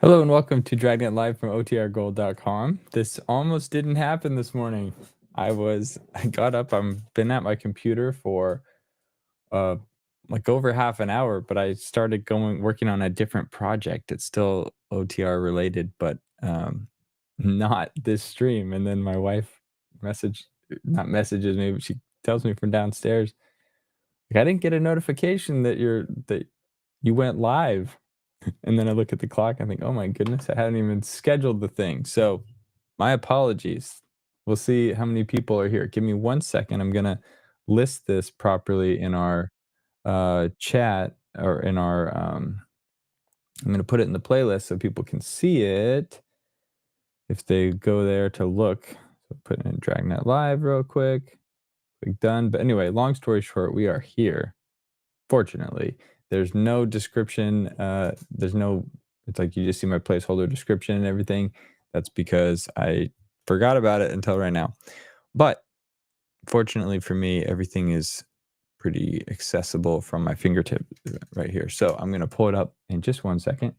Hello and welcome to Dragnet Live from OTRGold.com. This almost didn't happen this morning. I got up, I've been at my computer for uh like over half an hour, but I started working on a different project. It's still OTR related, but not this stream. And then my wife not messages me, but she tells me from downstairs, like, I didn't get a notification that you went live. And then I look at the clock, I think, "Oh my goodness, I hadn't even scheduled the thing." So, my apologies. We'll see how many people are here. Give me 1 second. I'm gonna list this properly in our, chat or in our, I'm gonna put it in the playlist so people can see it if they go there to look. So put in Dragnet Live real quick, click done. But anyway, long story short, we are here. Fortunately, there's no description, there's no it's like you just see my placeholder description and everything. That's because I forgot about it until right now. But fortunately for me, everything is pretty accessible from my fingertip right here. So I'm gonna pull it up in just 1 second.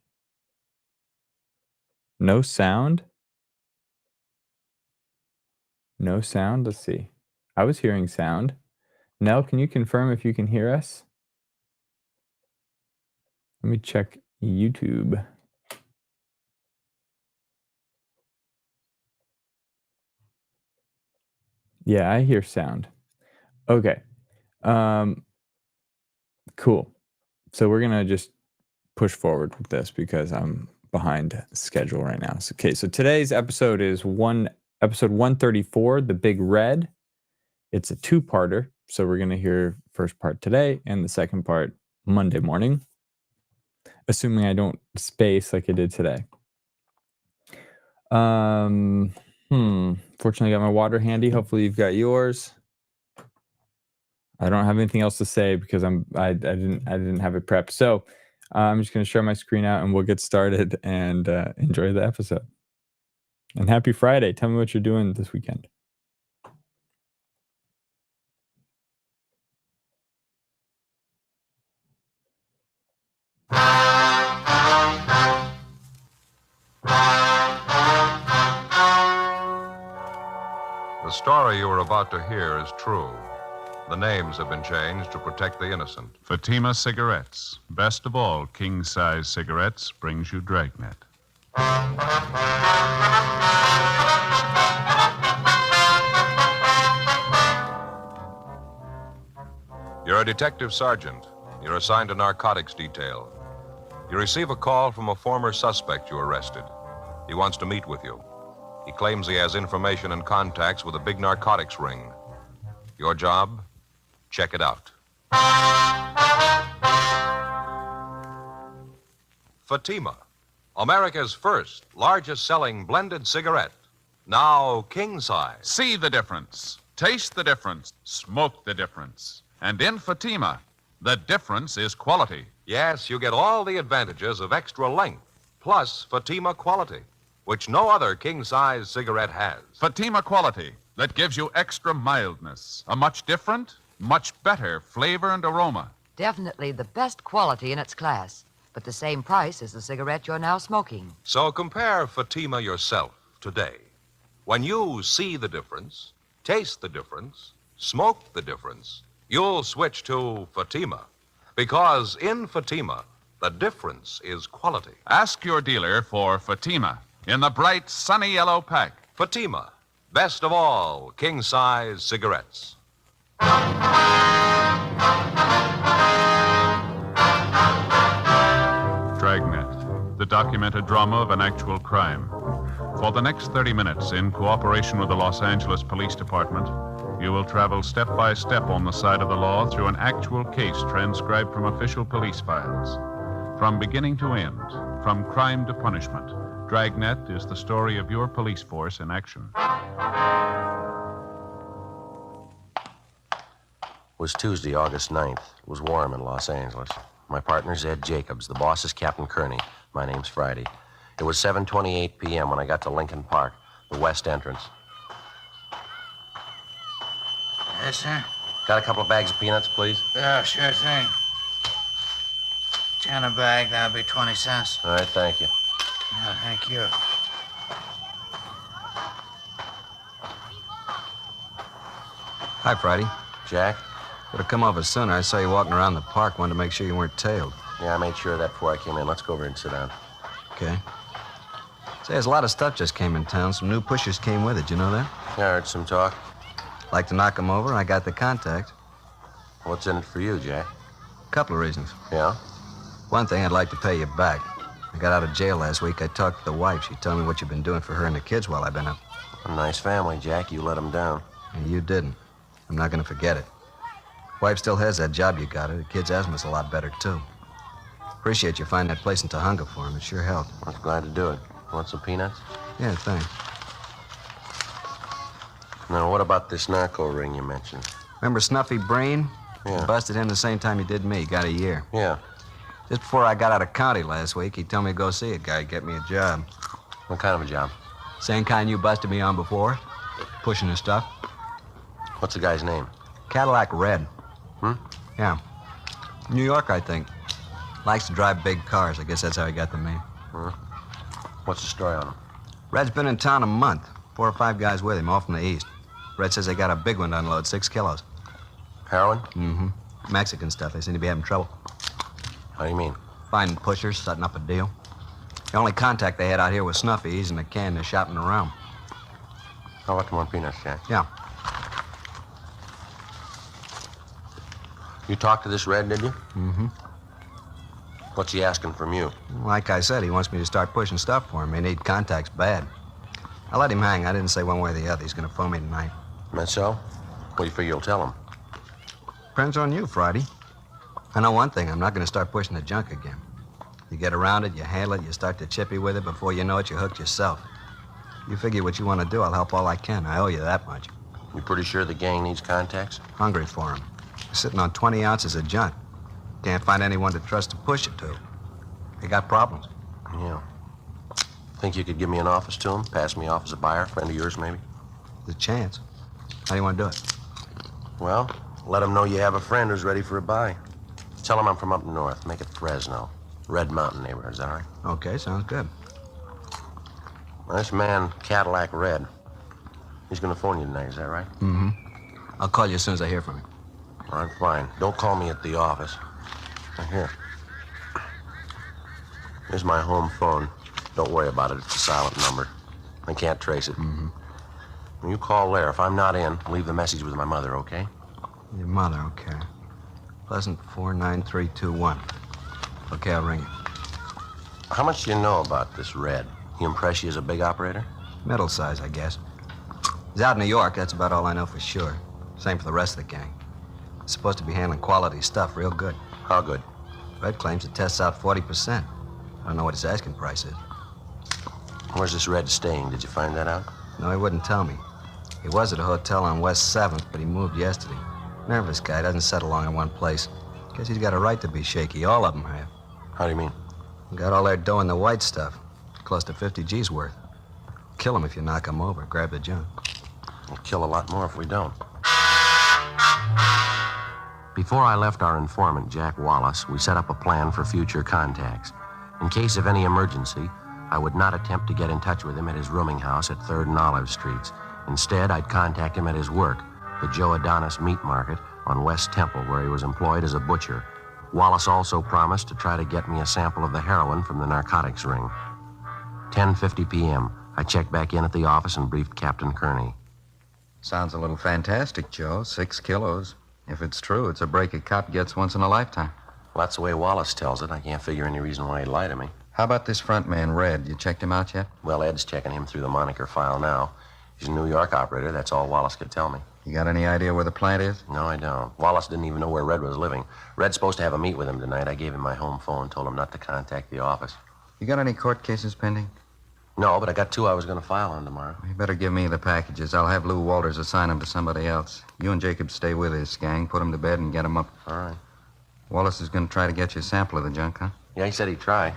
No sound? No sound? Let's see. I was hearing sound. Nell, can you confirm if you can hear us? Let me check YouTube. Yeah, I hear sound. Okay. Cool. So we're gonna just push forward with this because I'm behind schedule right now. So today's episode is episode 134, The Big Red. It's a two-parter. So we're gonna hear first part today and the second part Monday morning, assuming I don't space like I did today. Fortunately, I got my water handy. Hopefully, you've got yours. I don't have anything else to say because I didn't have it prepped. So I'm just going to share my screen out and we'll get started and enjoy the episode. And happy Friday! Tell me what you're doing this weekend. The story you are about to hear is true. The names have been changed to protect the innocent. Fatima Cigarettes. Best of all, king-size cigarettes brings you Dragnet. You're a detective sergeant. You're assigned to narcotics detail. You receive a call from a former suspect you arrested. He wants to meet with you. He claims he has information and contacts with a big narcotics ring. Your job? Check it out. Fatima, America's first, largest selling blended cigarette. Now king size. See the difference. Taste the difference. Smoke the difference. And in Fatima, the difference is quality. Yes, you get all the advantages of extra length, plus Fatima quality, which no other king-size cigarette has. Fatima quality that gives you extra mildness, a much different, much better flavor and aroma. Definitely the best quality in its class, but the same price as the cigarette you're now smoking. So compare Fatima yourself today. When you see the difference, taste the difference, smoke the difference, you'll switch to Fatima. Because in Fatima, the difference is quality. Ask your dealer for Fatima in the bright, sunny yellow pack. Fatima, best of all king-size cigarettes. Dragnet, the documented drama of an actual crime. For the next 30 minutes, in cooperation with the Los Angeles Police Department, you will travel step by step on the side of the law through an actual case transcribed from official police files. From beginning to end, from crime to punishment, Dragnet is the story of your police force in action. It was Tuesday, August 9th. It was warm in Los Angeles. My partner's Ed Jacobs. The boss is Captain Kearney. My name's Friday. It was 7:28 p.m. when I got to Lincoln Park, the west entrance. Yes, sir? Got a couple of bags of peanuts, please? Yeah, sure thing. 10 a bag, that'll be 20 cents. All right, thank you. No, thank you. Hi, Friday. Jack? Would have come over sooner. I saw you walking around the park. Wanted to make sure you weren't tailed. Yeah, I made sure of that before I came in. Let's go over and sit down. Okay. Say, there's a lot of stuff just came in town. Some new pushers came with it. You know that? Yeah, I heard some talk. Like to knock them over? I got the contact. What's in it for you, Jack? Couple of reasons. Yeah? One thing, I'd like to pay you back. I got out of jail last week. I talked to the wife. She told me what you've been doing for her and the kids while I've been up. A nice family, Jack. You let them down. And you didn't. I'm not going to forget it. Wife still has that job you got her. The kids' asthma's a lot better, too. Appreciate you finding that place in Tahunga for him. It sure helped. I was glad to do it. Want some peanuts? Yeah, thanks. Now, what about this narco ring you mentioned? Remember Snuffy Brain? Yeah. You busted him the same time you did me. Got a year. Yeah. Just before I got out of county last week, he told me to go see a guy, get me a job. What kind of a job? Same kind you busted me on before. Pushing the stuff. What's the guy's name? Cadillac Red. Hmm? Yeah. New York, I think. Likes to drive big cars. I guess that's how he got the name. What's the story on him? Red's been in town a month. 4 or 5 guys with him, all from the east. Red says they got a big one to unload, 6 kilos. Heroin? Mm-hmm. Mexican stuff. They seem to be having trouble. How do you mean? Finding pushers, setting up a deal. The only contact they had out here was Snuffy. He's in a can. They're shopping around. How about more peanuts, Jack? Yeah. You talked to this Red, did you? Mm-hmm. What's he asking from you? Like I said, he wants me to start pushing stuff for him. They need contacts bad. I let him hang. I didn't say one way or the other. He's going to phone me tonight. That so? What do you figure you'll tell him? Depends on you, Friday. I know one thing. I'm not going to start pushing the junk again. You get around it, you handle it, you start to chippy with it. Before you know it, you're hooked yourself. You figure what you want to do, I'll help all I can. I owe you that much. You pretty sure the gang needs contacts? Hungry for him. Sitting on 20 ounces of junk. Can't find anyone to trust to push it to. They got problems. Yeah. Think you could give me an office to him? Pass me off as a buyer? Friend of yours, maybe? There's a chance. How do you want to do it? Well, let him know you have a friend who's ready for a buy. Tell him I'm from up north. Make it Fresno. Red Mountain neighborhood. Is that all right? Okay, sounds good. Now, this man, Cadillac Red, he's going to phone you tonight. Is that right? Mm-hmm. I'll call you as soon as I hear from him. All right, fine. Don't call me at the office. Now, here. Here's my home phone. Don't worry about it. It's a silent number. I can't trace it. Mm-hmm. When you call there, if I'm not in, leave the message with my mother, okay? Your mother, okay. Pleasant 49321. Okay, I'll ring you. How much do you know about this Red? He impress you as a big operator? Middle size, I guess. He's out in New York. That's about all I know for sure. Same for the rest of the gang. He's supposed to be handling quality stuff real good. How good? Red claims it tests out 40%. I don't know what his asking price is. Where's this Red staying? Did you find that out? No, he wouldn't tell me. He was at a hotel on West 7th, but he moved yesterday. Nervous guy, doesn't settle long in one place. Guess he's got a right to be shaky. All of them have. How do you mean? Got all their dough in the white stuff. Close to 50 G's worth. Kill him if you knock him over. Grab the junk. We'll kill a lot more if we don't. Before I left our informant, Jack Wallace, we set up a plan for future contacts. In case of any emergency, I would not attempt to get in touch with him at his rooming house at 3rd and Olive Streets. Instead, I'd contact him at his work, the Joe Adonis Meat Market on West Temple, where he was employed as a butcher. Wallace also promised to try to get me a sample of the heroin from the narcotics ring. 10:50 p.m., I checked back in at the office and briefed Captain Kearney. Sounds a little fantastic, Joe. 6 kilos. If it's true, it's a break a cop gets once in a lifetime. Well, that's the way Wallace tells it. I can't figure any reason why he'd lie to me. How about this front man, Red? You checked him out yet? Well, Ed's checking him through the moniker file now. He's a New York operator. That's all Wallace could tell me. You got any idea where the plant is? No, I don't. Wallace didn't even know where Red was living. Red's supposed to have a meet with him tonight. I gave him my home phone, told him not to contact the office. You got any court cases pending? No, but I got 2 I was going to file on tomorrow. You better give me the packages. I'll have Lou Walters assign them to somebody else. You and Jacob stay with this gang, put them to bed, and get them up. All right. Wallace is going to try to get you a sample of the junk, huh? Yeah, he said he'd try.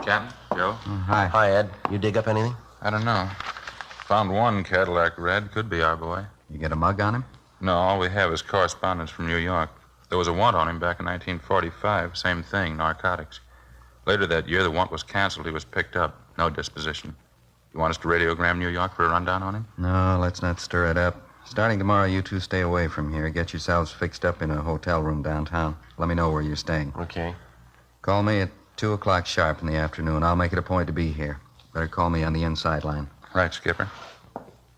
Captain, Joe? Hi. Hi, Ed. You dig up anything? I don't know. Found one Cadillac Red. Could be our boy. You get a mug on him? No, all we have is correspondence from New York. There was a warrant on him back in 1945. Same thing, narcotics. Later that year, the warrant was canceled. He was picked up. No disposition. You want us to radiogram New York for a rundown on him? No, let's not stir it up. Starting tomorrow, you two stay away from here. Get yourselves fixed up in a hotel room downtown. Let me know where you're staying. Okay. Call me at 2 o'clock sharp in the afternoon. I'll make it a point to be here. Better call me on the inside line. Right, Skipper.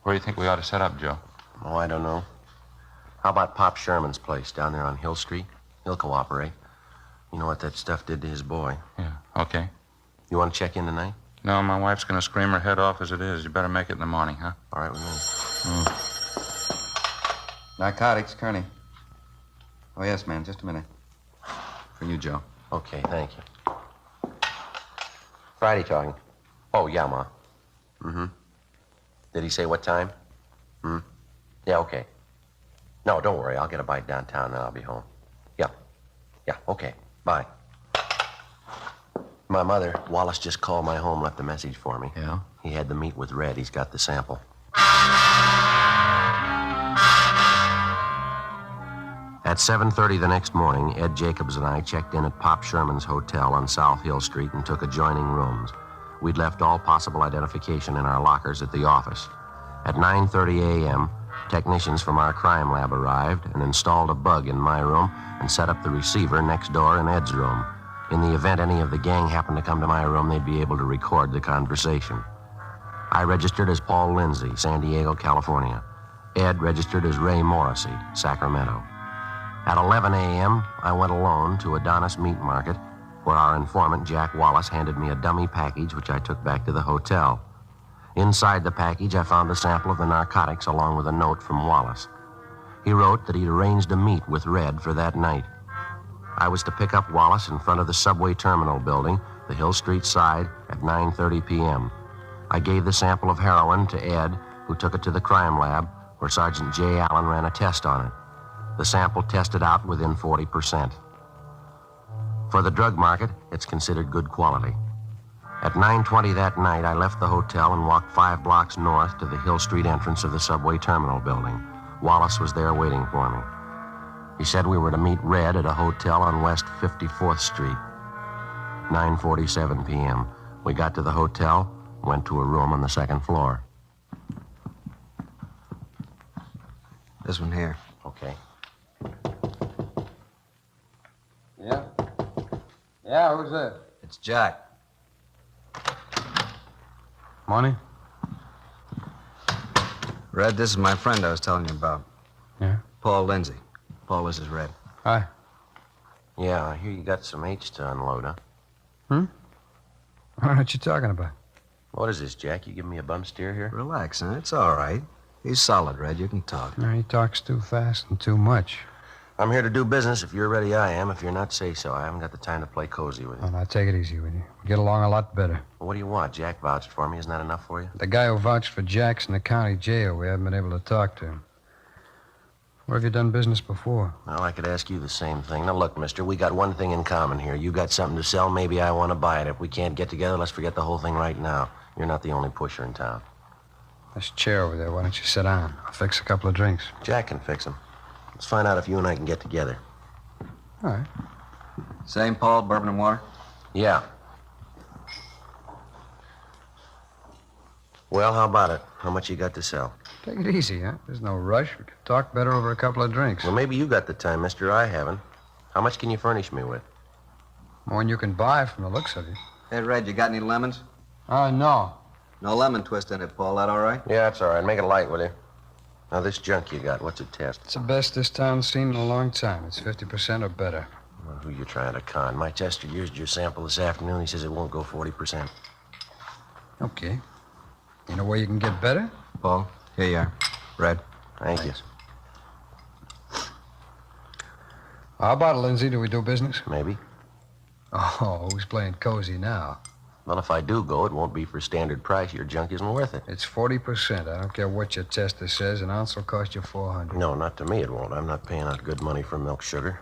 Where do you think we ought to set up, Joe? Oh, I don't know. How about Pop Sherman's place down there on Hill Street? He'll cooperate. You know what that stuff did to his boy. Yeah, okay. You want to check in tonight? No, my wife's going to scream her head off as it is. You better make it in the morning, huh? All right with me. Narcotics, Kearney. Oh, yes, man. Just a minute. For you, Joe. Okay, thank you. Friday talking. Oh, yeah, Ma. Mm-hmm. Did he say what time? Yeah, okay. No, don't worry. I'll get a bite downtown, and I'll be home. Yeah, okay. Bye. My mother, Wallace just called my home, left a message for me. Yeah? He had the meet with Red. He's got the sample. At 7:30 the next morning, Ed Jacobs and I checked in at Pop Sherman's hotel on South Hill Street and took adjoining rooms. We'd left all possible identification in our lockers at the office. At 9:30 a.m., technicians from our crime lab arrived and installed a bug in my room and set up the receiver next door in Ed's room. In the event any of the gang happened to come to my room, they'd be able to record the conversation. I registered as Paul Lindsay, San Diego, California. Ed registered as Ray Morrissey, Sacramento. At 11 a.m., I went alone to Adonis Meat Market, where our informant, Jack Wallace, handed me a dummy package, which I took back to the hotel. Inside the package, I found a sample of the narcotics along with a note from Wallace. He wrote that he'd arranged a meet with Red for that night. I was to pick up Wallace in front of the subway terminal building, the Hill Street side, at 9:30 p.m. I gave the sample of heroin to Ed, who took it to the crime lab, where Sergeant J. Allen ran a test on it. The sample tested out within 40%. For the drug market, it's considered good quality. At 9:20 that night, I left the hotel and walked 5 blocks north to the Hill Street entrance of the subway terminal building. Wallace was there waiting for me. He said we were to meet Red at a hotel on West 54th Street. 9:47 p.m. We got to the hotel, went to a room on the second floor. This one here. Okay. Yeah? Yeah, who's that? It's Jack. Money? Red, this is my friend I was telling you about. Yeah? Paul Lindsay. Paul, this is Red. Hi. Yeah, I hear you got some H to unload, huh? What you talking about? What is this, Jack? You giving me a bum steer here? Relax, huh? It's all right. He's solid, Red. You can talk. No, he talks too fast and too much. I'm here to do business. If you're ready, I am. If you're not, say so. I haven't got the time to play cozy with you. Oh, now, take it easy with you. We get along a lot better. Well, what do you want? Jack vouched for me. Isn't that enough for you? The guy who vouched for Jack's in the county jail. We haven't been able to talk to him. Where have you done business before? Well, I could ask you the same thing. Now, look, mister, we got one thing in common here. You got something to sell. Maybe I want to buy it. If we can't get together, let's forget the whole thing right now. You're not the only pusher in town. This chair over there, why don't you sit down? I'll fix a couple of drinks. Jack can fix them. Let's find out if you and I can get together. All right. Same, Paul? Bourbon and water? Yeah. Well, how about it? How much you got to sell? Take it easy, huh? There's no rush. We could talk better over a couple of drinks. Well, maybe you got the time, mister. I haven't. How much can you furnish me with? More than you can buy from the looks of you. Hey, Red, you got any lemons? No. No lemon twist in it, Paul. That all right? Yeah, that's all right. Make it light, will you? Now, this junk you got, what's it test? It's the best this town's seen in a long time. It's 50% or better. Well, who you trying to con? My tester used your sample this afternoon. He says it won't go 40%. Okay. You know where you can get better? Paul, here you are. Red. Thank you. How about it, Lindsay? Do we do business? Maybe. Oh, who's playing cozy now? Well, if I do go, it won't be for standard price. Your junk isn't worth it. It's 40%. I don't care what your tester says. An ounce will cost you $400. No, not to me it won't. I'm not paying out good money for milk sugar.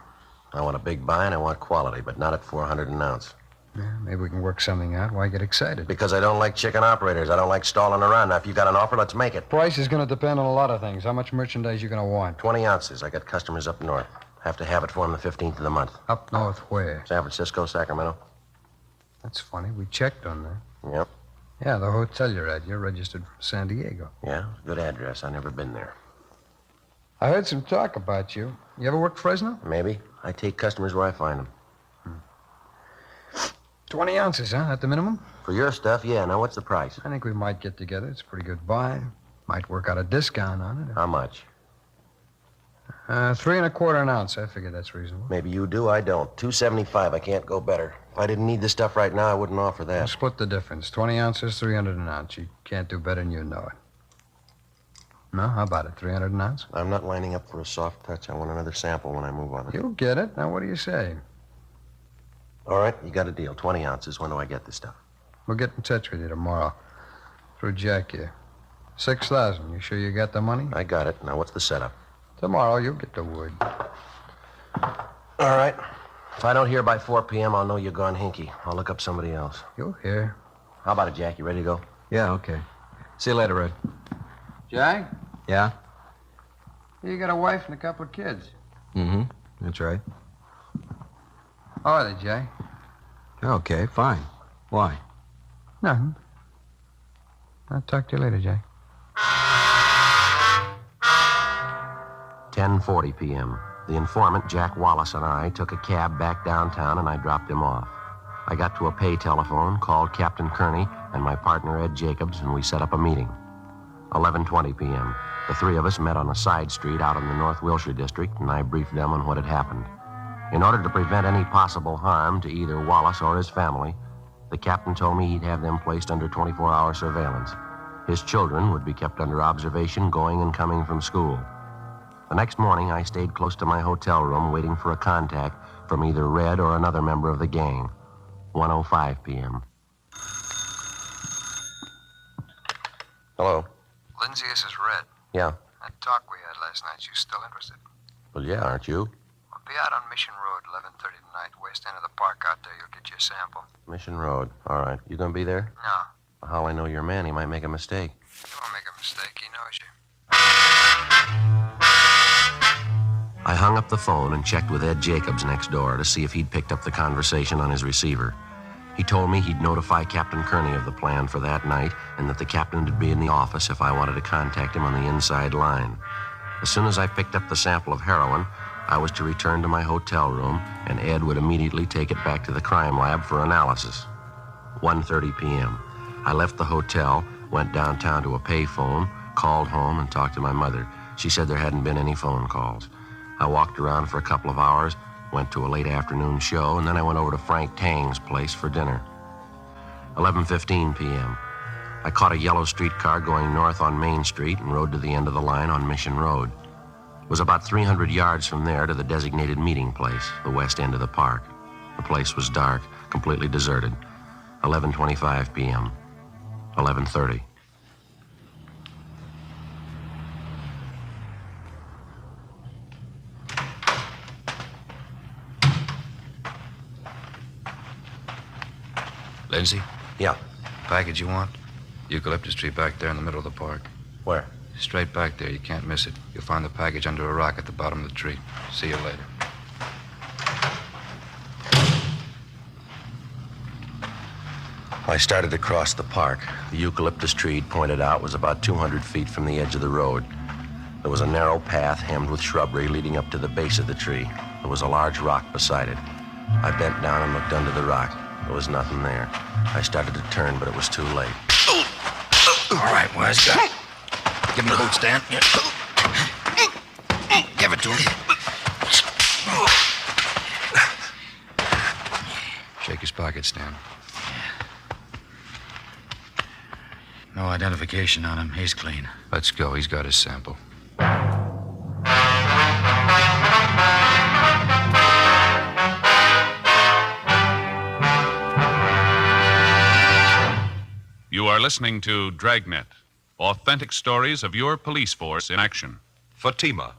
I want a big buy and I want quality, but not at $400 an ounce. Yeah, maybe we can work something out. Why get excited? Because I don't like chicken operators. I don't like stalling around. Now, if you got an offer, let's make it. Price is going to depend on a lot of things. How much merchandise you going to want? 20 ounces. I got customers up north. Have to have it for them the 15th of the month. Up north where? San Francisco, Sacramento. That's funny. We checked on that. Yep. Yeah, the hotel you're at. You're registered from San Diego. Yeah, good address. I never been there. I heard some talk about you. You ever worked Fresno? Maybe. I take customers where I find them. 20 ounces, huh? At the minimum? For your stuff, yeah. Now, what's the price? I think we might get together. It's a pretty good buy. Might work out a discount on it. How much? 3 1/4 an ounce. I figure that's reasonable. Maybe you do, I don't. $2.75. I can't go better. If I didn't need this stuff right now, I wouldn't offer We'll that. split the difference. 20 ounces, 300 an ounce. You can't do better than you know it. No? How about it? 300 an ounce? I'm not lining up for a soft touch. I want another sample when I move on. You'll get it. Now, what do you say? All right, you got a deal. 20 ounces. When do I get this stuff? We'll get in touch with you tomorrow. Through Jack here. 6,000. You sure you got the money? I got it. Now, what's the setup? Tomorrow, you'll get the word. All right. If I don't hear by 4 p.m., I'll know you're gone hinky. I'll look up somebody else. You'll hear. How about it, Jack? You ready to go? Yeah, okay. See you later, Red. Jack? Yeah? You got a wife and a couple of kids. Mm-hmm. That's right. How are they, Jack? Okay, fine. Why? Nothing. I'll talk to you later, Jack. 10:40 p.m. The informant, Jack Wallace, and I took a cab back downtown, and I dropped him off. I got to a pay telephone, called Captain Kearney and my partner, Ed Jacobs, and we set up a meeting. 11:20 p.m. The three of us met on a side street out in the North Wilshire district, and I briefed them on what had happened. In order to prevent any possible harm to either Wallace or his family, the captain told me he'd have them placed under 24-hour surveillance. His children would be kept under observation going and coming from school. The next morning, I stayed close to my hotel room waiting for a contact from either Red or another member of the gang. 1:05 p.m. Hello? Lindsay, this is Red. Yeah. That talk we had last night, you still interested? Well, yeah, aren't you? We'll be out on Mission Road, 11:30 tonight, west end of the park out there. You'll get you a sample. Mission Road. All right. You gonna be there? No. How I know your man? He might make a mistake. You won't make a mistake. He knows you. I hung up the phone and checked with Ed Jacobs next door to see if he'd picked up the conversation on his receiver. He told me he'd notify Captain Kearney of the plan for that night and that the captain would be in the office if I wanted to contact him on the inside line. As soon as I picked up the sample of heroin, I was to return to my hotel room, and Ed would immediately take it back to the crime lab for analysis. 1:30 p.m. I left the hotel, went downtown to a payphone, called home, and talked to my mother. She said there hadn't been any phone calls. I walked around for a couple of hours, went to a late afternoon show, and then I went over to Frank Tang's place for dinner. 11:15 p.m. I caught a yellow streetcar going north on Main Street and rode to the end of the line on Mission Road. It was about 300 yards from there to the designated meeting place, the west end of the park. The place was dark, completely deserted. 11:25 p.m. 11:30. Lindsay? Yeah. Package you want? Eucalyptus tree back there in the middle of the park. Where? Straight back there. You can't miss it. You'll find the package under a rock at the bottom of the tree. See you later. I started to cross the park. The eucalyptus tree he'd pointed out was about 200 feet from the edge of the road. There was a narrow path hemmed with shrubbery leading up to the base of the tree. There was a large rock beside it. I bent down and looked under the rock. There was nothing there. I started to turn, but it was too late. All right, wise guy. Give him the boot stand. Yeah. Give it to him. Shake his pocket, Stan. No identification on him. He's clean. Let's go. He's got his sample. You are listening to Dragnet, authentic stories of your police force in action. Fatima,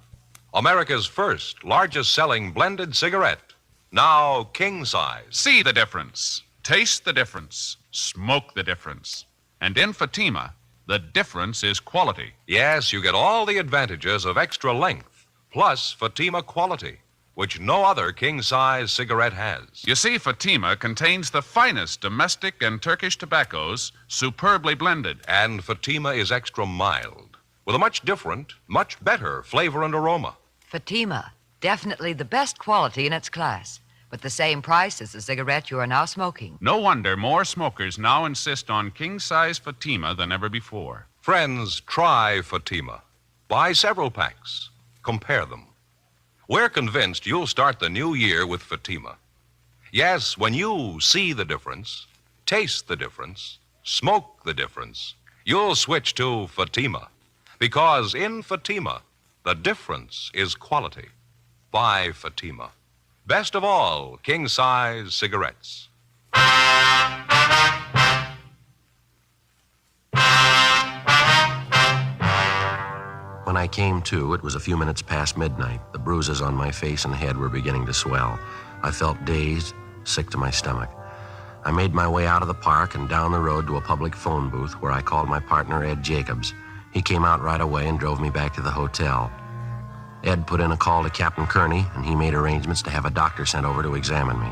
America's first, largest-selling blended cigarette. Now king size. See the difference, taste the difference, smoke the difference. And in Fatima, the difference is quality. Yes, you get all the advantages of extra length, plus Fatima quality. which no other king-size cigarette has. You see, Fatima contains the finest domestic and Turkish tobaccos, superbly blended. And Fatima is extra mild, with a much different, much better flavor and aroma. Fatima, definitely the best quality in its class, but the same price as the cigarette you are now smoking. No wonder more smokers now insist on king-size Fatima than ever before. Friends, try Fatima. Buy several packs. Compare them. We're convinced you'll start the new year with Fatima. Yes, when you see the difference, taste the difference, smoke the difference, you'll switch to Fatima. Because in Fatima, the difference is quality. Buy Fatima. Best of all, king-size cigarettes. When I came to, it was a few minutes past midnight. The bruises on my face and head were beginning to swell. I felt dazed, sick to my stomach. I made my way out of the park and down the road to a public phone booth where I called my partner, Ed Jacobs. He came out right away and drove me back to the hotel. Ed put in a call to Captain Kearney, and he made arrangements to have a doctor sent over to examine me.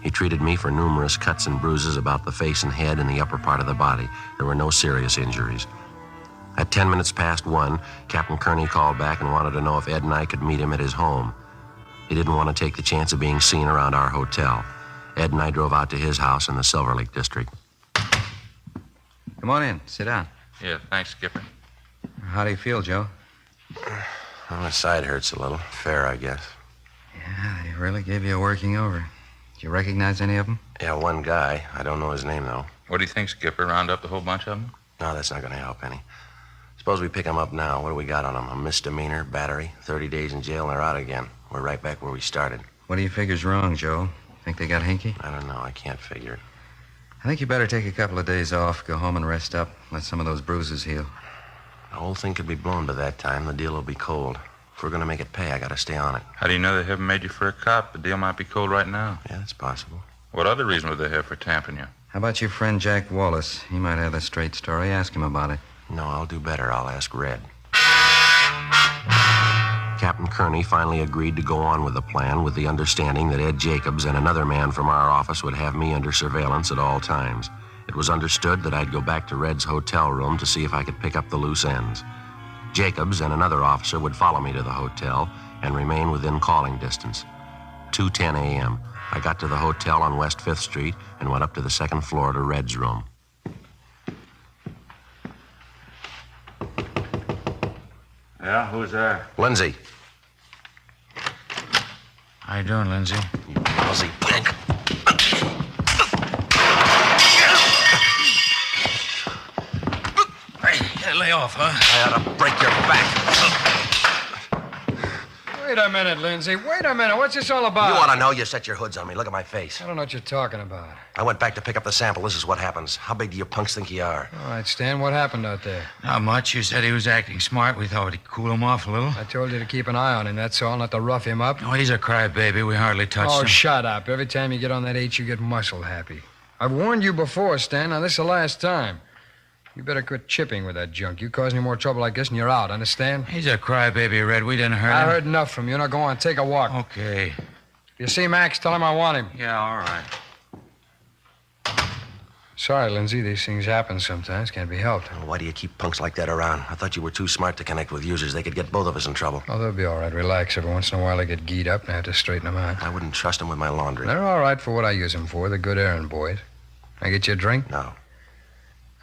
He treated me for numerous cuts and bruises about the face and head and the upper part of the body. There were no serious injuries. At 10 minutes past 1, Captain Kearney called back and wanted to know if Ed and I could meet him at his home. He didn't want to take the chance of being seen around our hotel. Ed and I drove out to his house in the Silver Lake district. Come on in. Sit down. Yeah, thanks, Skipper. How do you feel, Joe? Well, my side hurts a little. Fair, I guess. Yeah, they really gave you a working over. Did you recognize any of them? Yeah, one guy. I don't know his name, though. What do you think, Skipper? Round up the whole bunch of them? No, that's not going to help any. Suppose we pick him up now. What do we got on him? A misdemeanor, battery, 30 days in jail, and they're out again. We're right back where we started. What do you figure's wrong, Joe? Think they got hinky? I don't know. I can't figure it. I think you better take a couple of days off, go home and rest up, let some of those bruises heal. The whole thing could be blown by that time. The deal will be cold. If we're going to make it pay, I got to stay on it. How do you know they haven't made you for a cop? The deal might be cold right now. Yeah, that's possible. What other reason would they have for tamping you? How about your friend Jack Wallace? He might have a straight story. Ask him about it. No, I'll do better. I'll ask Red. Captain Kearney finally agreed to go on with the plan with the understanding that Ed Jacobs and another man from our office would have me under surveillance at all times. It was understood that I'd go back to Red's hotel room to see if I could pick up the loose ends. Jacobs and another officer would follow me to the hotel and remain within calling distance. 2:10 a.m. I got to the hotel on West 5th Street and went up to the second floor to Red's room. Yeah, who's there? Lindsay. How you doing, Lindsay? You lousy pig. Hey, lay off, huh? I ought to break your back. Wait a minute, Lindsay. Wait a minute. What's this all about? You ought to know. You set your hoods on me. Look at my face. I don't know what you're talking about. I went back to pick up the sample. This is what happens. How big do you punks think you are? All right, Stan, what happened out there? Not much. You said he was acting smart. We thought we'd cool him off a little. I told you to keep an eye on him, that's all, not to rough him up. Oh, he's a crybaby. We hardly touched Oh, him. shut up. Every time you get on that H, you get muscle happy. I've warned you before, Stan. Now, this is the last time. You better quit chipping with that junk. You cause any more trouble like this and you're out, understand? He's a crybaby, Red. We didn't hurt him. I heard enough from you. Now go on, take a walk. Okay. If you see Max, tell him I want him. Yeah, all right. Sorry, Lindsay. These things happen sometimes. Can't be helped. Why do you keep punks like that around? I thought you were too smart to connect with users. They could get both of us in trouble. Oh, they'll be all right. Relax. Every once in a while, they get geed up and I have to straighten them out. I wouldn't trust them with my laundry. They're all right for what I use them for. They're good errand boys. Can I get you a drink? No.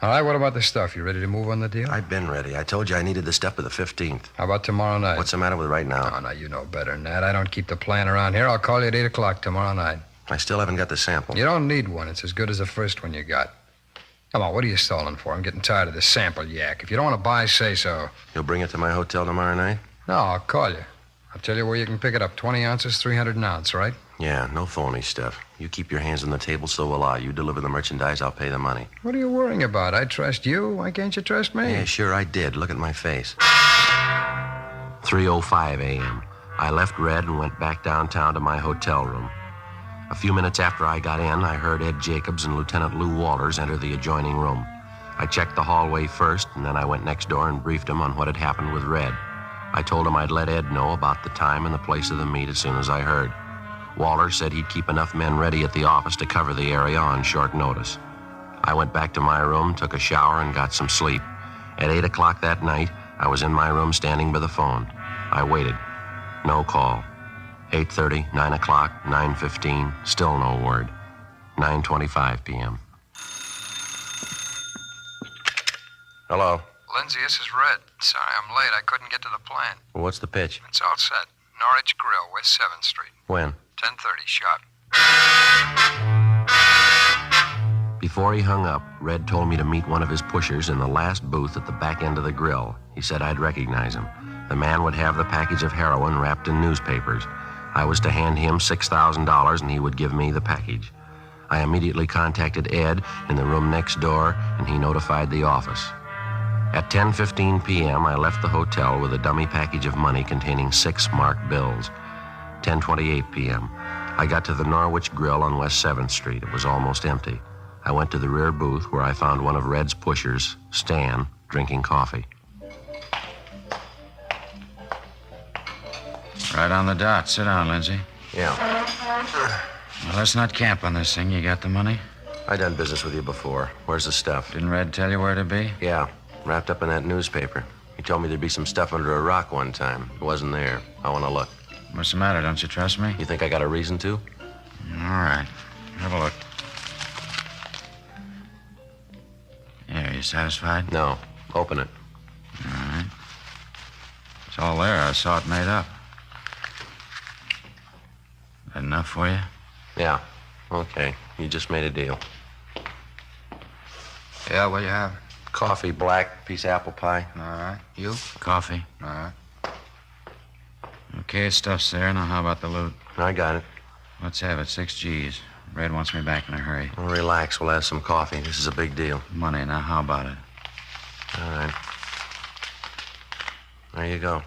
All right, what about the stuff? You ready to move on the deal? I've been ready. I told you I needed the stuff by the 15th. How about tomorrow night? What's the matter with right now? Oh, now, you know better than that. I don't keep the plan around here. I'll call you at 8 o'clock tomorrow night. I still haven't got the sample. You don't need one. It's as good as the first one you got. Come on, what are you stalling for? I'm getting tired of this sample yak. If you don't want to buy, say so. You'll bring it to my hotel tomorrow night? No, I'll call you. I'll tell you where you can pick it up. 20 ounces, 300 an ounce, right? Yeah, no phony stuff. You keep your hands on the table, so will I. You deliver the merchandise, I'll pay the money. What are you worrying about? I trust you. Why can't you trust me? Yeah, sure I did. Look at my face. 3:05 a.m. I left Red and went back downtown to my hotel room. A few minutes after I got in, I heard Ed Jacobs and Lieutenant Lou Walters enter the adjoining room. I checked the hallway first, and then I went next door and briefed them on what had happened with Red. I told him I'd let Ed know about the time and the place of the meet as soon as I heard. Walter said he'd keep enough men ready at the office to cover the area on short notice. I went back to my room, took a shower, and got some sleep. At 8 o'clock that night, I was in my room standing by the phone. I waited. No call. 8:30, 9 o'clock, 9:15, still no word. 9:25 p.m. Hello. Lindsay, this is Red. Sorry I'm late. I couldn't get to the plant. Well, what's the pitch? It's all set. Norwich Grill, West 7th Street. When? 10:30 sharp. Before he hung up, Red told me to meet one of his pushers in the last booth at the back end of the grill. He said I'd recognize him. The man would have the package of heroin wrapped in newspapers. I was to hand him $6,000 and he would give me the package. I immediately contacted Ed in the room next door and he notified the office. At 10:15 p.m., I left the hotel with a dummy package of money containing 6 marked bills. 10:28 p.m., I got to the Norwich Grill on West 7th Street. It was almost empty. I went to the rear booth where I found one of Red's pushers, Stan, drinking coffee. Right on the dot. Sit down, Lindsay. Yeah. Well, let's not camp on this thing. You got the money? I done business with you before. Where's the stuff? Didn't Red tell you where to be? Yeah, wrapped up in that newspaper. He told me there'd be some stuff under a rock one time. It wasn't there. I want to look. What's the matter? Don't you trust me? You think I got a reason to? All right. Have a look. Here, you satisfied? No. Open it. All right. It's all there. I saw it made up. That enough for you? Yeah. Okay. You just made a deal. Yeah, what do you have? Coffee, black, piece of apple pie. All right. You? Coffee. All right. Okay, stuff's there. Now, how about the loot? I got it. Let's have it. 6 G's. Red wants me back in a hurry. Well, relax. We'll have some coffee. This is a big deal. Money. Now, how about it? All right. There you go.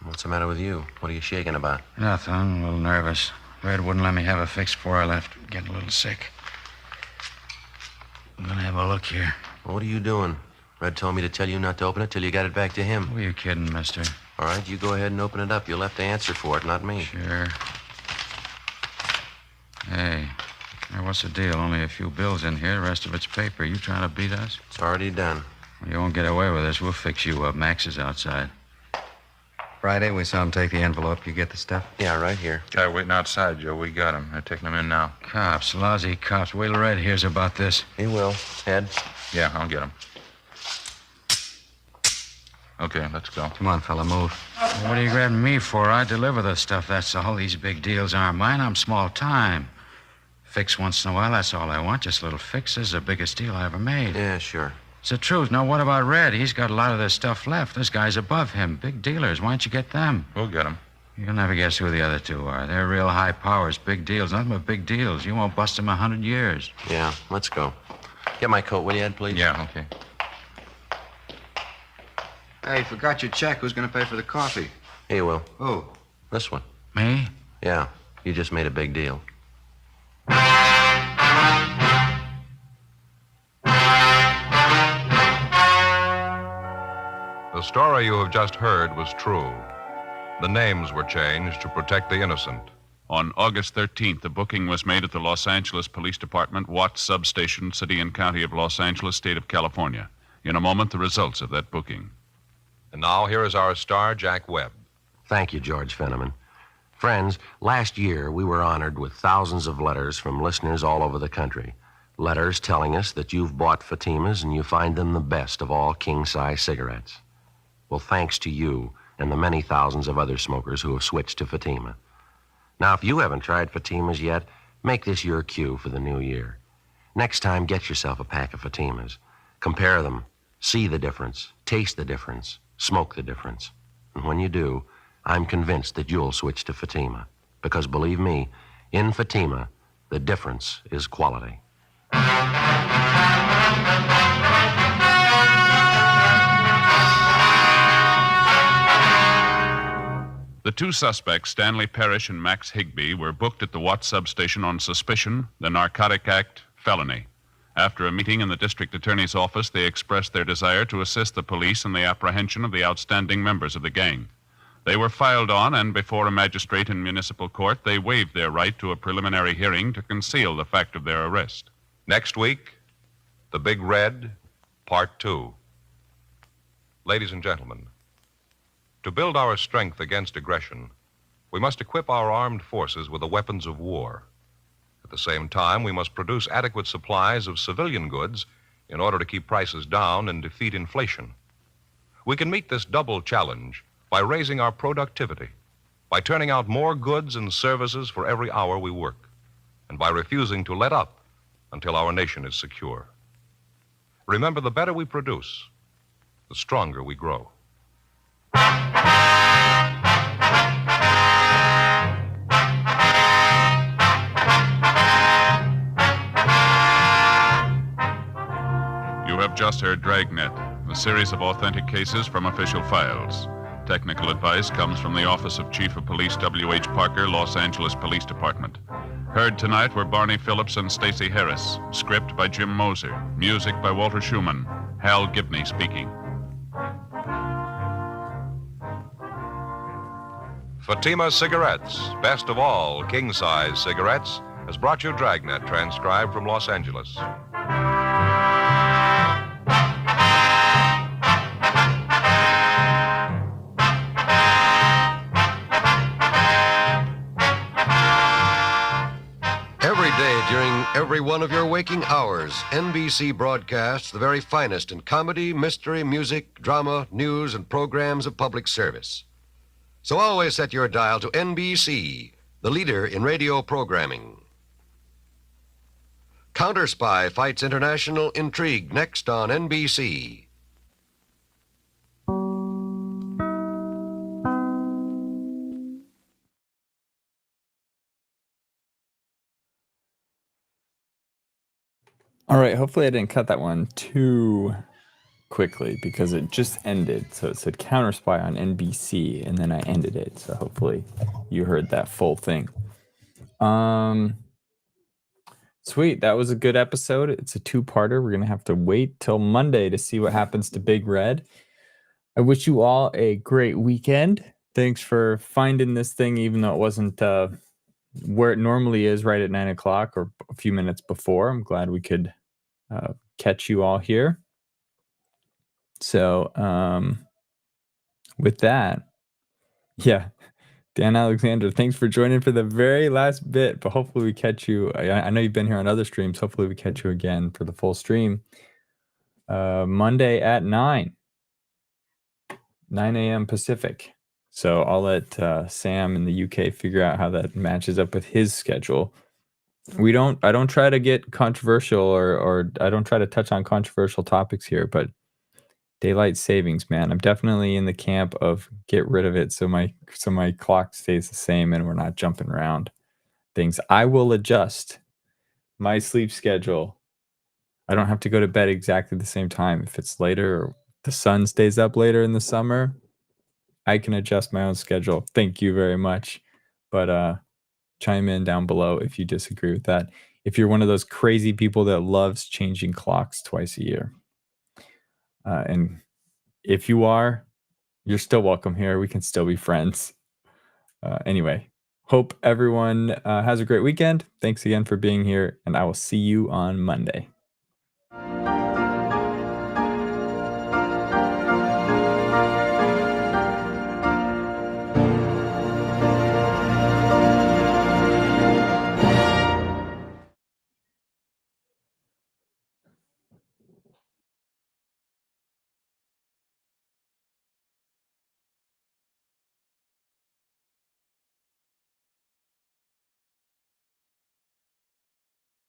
What's the matter with you? What are you shaking about? Nothing. I'm a little nervous. Red wouldn't let me have a fix before I left. Getting a little sick. I'm gonna have a look here. What are you doing? Red told me to tell you not to open it till you got it back to him. Who are you kidding, mister? All right, you go ahead and open it up. You'll have to answer for it, not me. Sure. Hey, now what's the deal? Only a few bills in here. The rest of it's paper. You trying to beat us? It's already done. Well, you won't get away with this. We'll fix you up. Max is outside. Friday, we saw him take the envelope. You get the stuff? Yeah, right here. Guy waiting outside, Joe. We got him. They're taking him in now. Cops, lousy cops. Wait till Red hears about this. He will. Ed? Yeah, I'll get him. Okay, let's go. Come on, fella, move. Well, what are you grabbing me for? I deliver the stuff. That's all. These big deals aren't mine. I'm small time. Fix once in a while, that's all I want. Just a little fix. This is the biggest deal I ever made. Yeah, sure. It's the truth. Now, what about Red? He's got a lot of this stuff left. This guy's above him. Big dealers. Why don't you get them? We'll get him. You'll never guess who the other two are. They're real high powers. Big deals. Nothing but big deals. You won't bust them 100 years. Yeah, let's go. Get my coat, will you, Ed, please? Yeah, okay. Hey, forgot your check. Who's going to pay for the coffee? He will. Who? This one. Me? Yeah, you just made a big deal. The story you have just heard was true. The names were changed to protect the innocent. On August 13th, the booking was made at the Los Angeles Police Department, Watts Substation, City and County of Los Angeles, State of California. In a moment, the results of that booking. And now here is our star, Jack Webb. Thank you, George Fenneman. Friends, last year we were honored with thousands of letters from listeners all over the country. Letters telling us that you've bought Fatimas and you find them the best of all king-size cigarettes. Well, thanks to you and the many thousands of other smokers who have switched to Fatima. Now, if you haven't tried Fatimas yet, make this your cue for the new year. Next time, get yourself a pack of Fatimas. Compare them. See the difference. Taste the difference. Smoke the difference. And when you do, I'm convinced that you'll switch to Fatima. Because believe me, in Fatima, the difference is quality. The two suspects, Stanley Parrish and Max Higbee, were booked at the Watts substation on suspicion, the Narcotic Act, felony. After a meeting in the district attorney's office, they expressed their desire to assist the police in the apprehension of the outstanding members of the gang. They were filed on, and before a magistrate in municipal court, they waived their right to a preliminary hearing to conceal the fact of their arrest. Next week, The Big Red, Part 2. Ladies and gentlemen, to build our strength against aggression, we must equip our armed forces with the weapons of war. At the same time, we must produce adequate supplies of civilian goods in order to keep prices down and defeat inflation. We can meet this double challenge by raising our productivity, by turning out more goods and services for every hour we work, and by refusing to let up until our nation is secure. Remember, the better we produce, the stronger we grow. You have just heard Dragnet, a series of authentic cases from official files. Technical advice comes from the Office of Chief of Police W.H. Parker, Los Angeles Police Department. Heard tonight were Barney Phillips and Stacey Harris. Script by Jim Moser. Music by Walter Schumann. Hal Gibney speaking. Fatima Cigarettes, best of all king-size cigarettes, has brought you Dragnet, transcribed from Los Angeles. Every day during every one of your waking hours, NBC broadcasts the very finest in comedy, mystery, music, drama, news, and programs of public service. So always set your dial to NBC, the leader in radio programming. Counter Spy fights international intrigue next on NBC. All right, hopefully I didn't cut that one too quickly because it just ended. So it said Counter Spy on NBC, and then I ended it. So hopefully you heard that full thing. Sweet, that was a good episode. It's a two-parter. We're going to have to wait till Monday to see what happens to Big Red. I wish you all a great weekend. Thanks for finding this thing, even though it wasn't where it normally is, right at 9 o'clock or a few minutes before. I'm glad we could catch you all here. So with that, yeah, Dan Alexander, thanks for joining for the very last bit, but hopefully we catch you. I know you've been here on other streams. Hopefully we catch you again for the full stream Monday at 9 a.m. Pacific. So I'll let Sam in the UK figure out how that matches up with his schedule. I don't try to get controversial or I don't try to touch on controversial topics here, but daylight savings, man, I'm definitely in the camp of get rid of it so my clock stays the same and we're not jumping around things. I will adjust my sleep schedule. I don't have to go to bed exactly the same time. If it's later or the sun stays up later in the summer, I can adjust my own schedule. Thank you very much. But chime in down below if you disagree with that. If you're one of those crazy people that loves changing clocks twice a year. And if you are, you're still welcome here. We can still be friends. Anyway, hope everyone has a great weekend. Thanks again for being here, and I will see you on Monday.